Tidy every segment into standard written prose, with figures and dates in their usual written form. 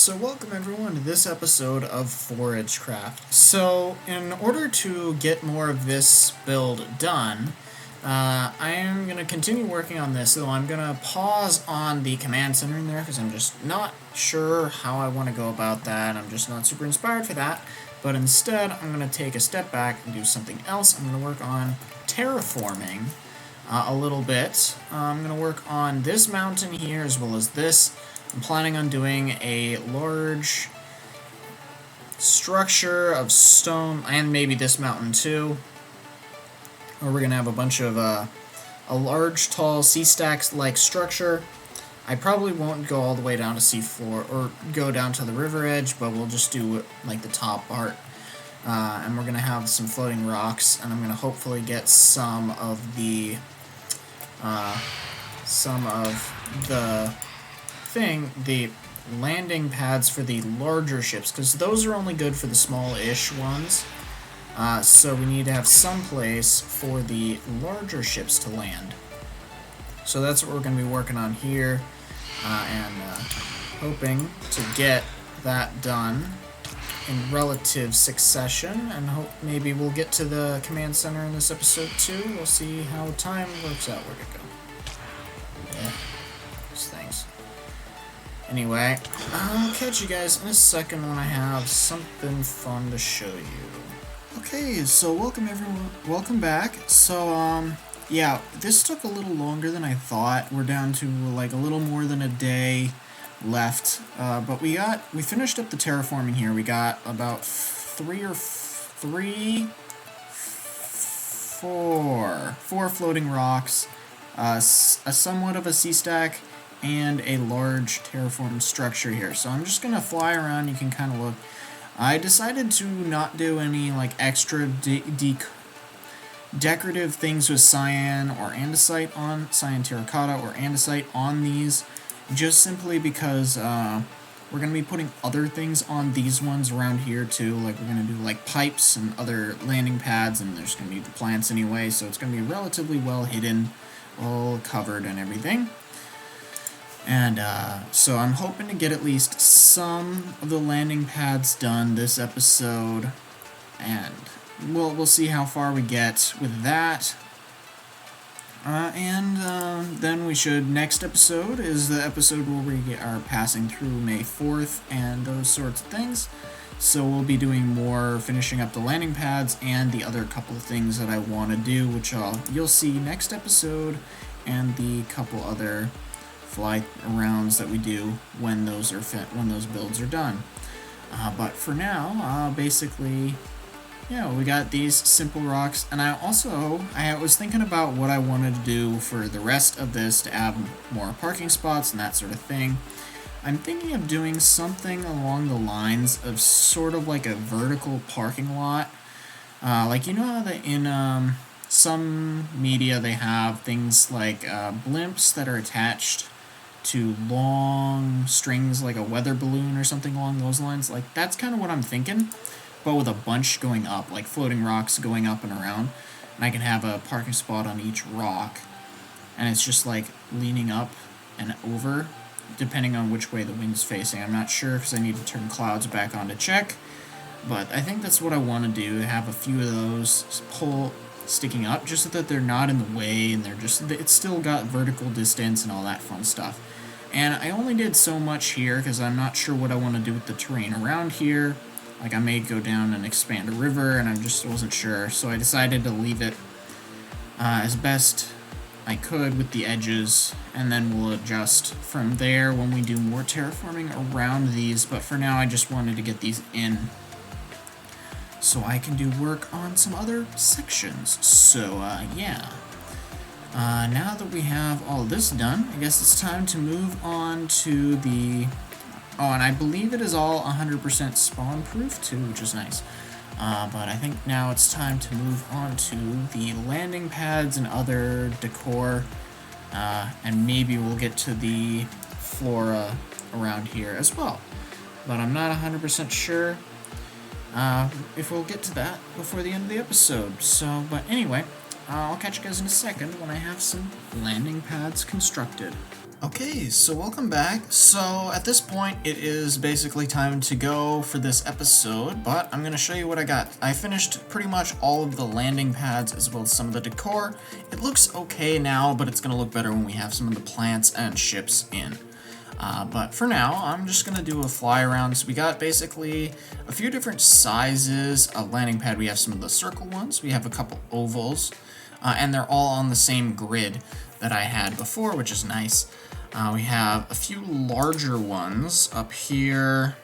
So welcome everyone to this episode of ForageCraft. So in order to get more of this build done, I am going to continue working on this, though I'm going to pause on the command center in there because I'm just not sure how I want to go about that. I'm just not super inspired for that. But instead, I'm going to take a step back and do something else. I'm going to work on terraforming a little bit. I'm going to work on this mountain here as well as this. I'm planning on doing a large structure of stone, and maybe this mountain too, where we're going to have a bunch of a large, tall, sea-stacks-like structure. I probably won't go all the way down to seafloor, or go down to the river edge, but we'll just do like the top part. And we're going to have some floating rocks, and I'm going to hopefully get some of the landing pads for the larger ships, because those are only good for the small-ish ones. So we need to have some place for the larger ships to land. So that's what we're going to be working on here, and hoping to get that done in relative succession, and hope maybe we'll get to the command center in this episode too. We'll see how time works out. Where'd it go? Yeah, those things. Anyway, I'll catch you guys in a second when I have something fun to show you. Okay, so welcome everyone. Welcome back. So, yeah, this took a little longer than I thought. We're down to like a little more than a day left. But we finished up the terraforming here. We got about four floating rocks, a somewhat of a sea stack, and a large terraformed structure here. So I'm just gonna fly around. You can kind of look. I decided to not do any like extra decorative things with cyan or andesite on cyan terracotta or andesite on these, just simply because we're gonna be putting other things on these ones around here too. Like we're gonna do like pipes and other landing pads, and there's gonna be the plants anyway, so it's gonna be relatively well hidden, all covered and everything. And so I'm hoping to get at least some of the landing pads done this episode, and we'll see how far we get with that. Then we should, next episode is the episode where we are passing through May 4th and those sorts of things. So we'll be doing more, finishing up the landing pads and the other couple of things that I want to do, which you'll see next episode, and the couple other fly arounds that we do when those builds are done. But for now, basically, yeah, we got these simple rocks, and I was thinking about what I wanted to do for the rest of this to add more parking spots and that sort of thing. I'm thinking of doing something along the lines of sort of like a vertical parking lot. Like, you know how in some media they have things like blimps that are attached to long strings, like a weather balloon or something along those lines. Like, that's kind of what I'm thinking, but with a bunch going up, like floating rocks going up and around, and I can have a parking spot on each rock, and it's just like leaning up and over, depending on which way the wind's facing. I'm not sure because I need to turn clouds back on to check, but I think that's what I want to do, have a few of those sticking up, just so that they're not in the way, and it's still got vertical distance and all that fun stuff. And I only did so much here because I'm not sure what I want to do with the terrain around here. Like, I may go down and expand a river, and I just wasn't sure, so I decided to leave it as best I could with the edges, and then we'll adjust from there when we do more terraforming around these. But for now, I just wanted to get these in so I can do work on some other sections. So, yeah. Now that we have all this done, I guess it's time to move on to the... Oh, and I believe it is all 100% spawn-proof too, which is nice. But I think now it's time to move on to the landing pads and other decor, and maybe we'll get to the flora around here as well. But I'm not 100% sure if we'll get to that before the end of the episode. So, but anyway, I'll catch you guys in a second when I have some landing pads constructed. Okay, so welcome back. So at this point, it is basically time to go for this episode, but I'm going to show you what I got. I finished pretty much all of the landing pads as well as some of the decor. It looks okay now, but it's going to look better when we have some of the plants and ships in. But for now, I'm just going to do a fly around. So we got basically a few different sizes of landing pad. We have some of the circle ones, we have a couple ovals, and they're all on the same grid that I had before, which is nice. We have a few larger ones up here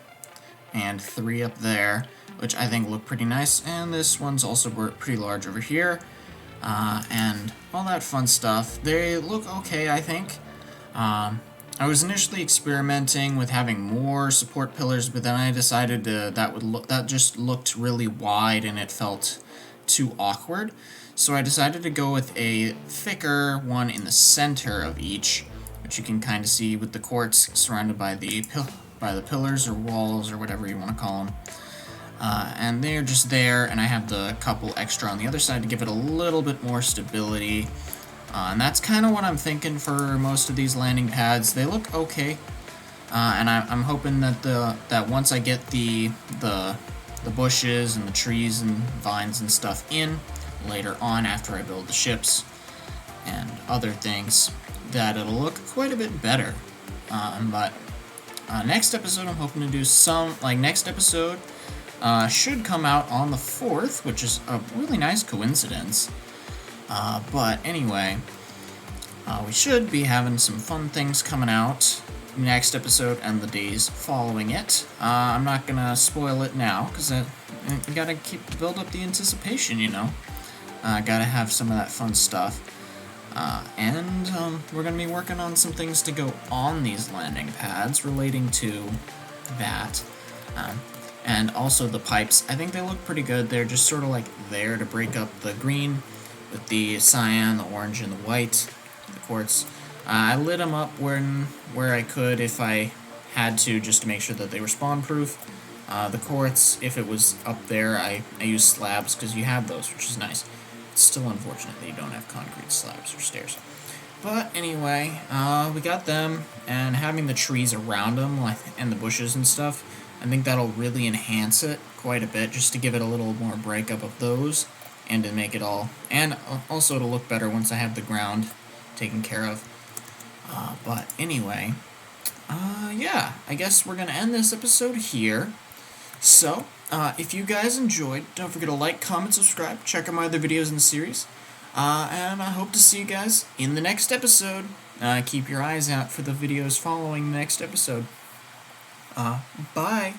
and 3 up there, which I think look pretty nice. And this one's also pretty large over here, and all that fun stuff. They look okay, I think. I was initially experimenting with having more support pillars, but then I decided that just looked really wide and it felt too awkward. So I decided to go with a thicker one in the center of each, which you can kind of see with the quartz surrounded by the pillars or walls or whatever you want to call them. And they're just there, and I have the couple extra on the other side to give it a little bit more stability. And that's kind of what I'm thinking for most of these landing pads. They look okay, and I'm hoping that once I get the bushes and the trees and vines and stuff in later on after I build the ships and other things, that it'll look quite a bit better. But next episode I'm hoping to do next episode should come out on the 4th, which is a really nice coincidence. But anyway, we should be having some fun things coming out next episode and the days following it. I'm not gonna spoil it now because you gotta build up the anticipation, you know. Gotta have some of that fun stuff. And we're gonna be working on some things to go on these landing pads relating to that. And also the pipes. I think they look pretty good. They're just sort of like there to break up the green with the cyan, the orange, and the white, the quartz. I lit them up where I could if I had to, just to make sure that they were spawn-proof. The quartz, if it was up there, I used slabs because you have those, which is nice. It's still unfortunate that you don't have concrete slabs or stairs. But anyway, we got them, and having the trees around them, and the bushes and stuff, I think that'll really enhance it quite a bit, just to give it a little more breakup of those, and to make it all, and also to look better once I have the ground taken care of. But anyway, yeah, I guess we're gonna end this episode here. So, if you guys enjoyed, don't forget to like, comment, subscribe, check out my other videos in the series, and I hope to see you guys in the next episode. Keep your eyes out for the videos following the next episode. Bye!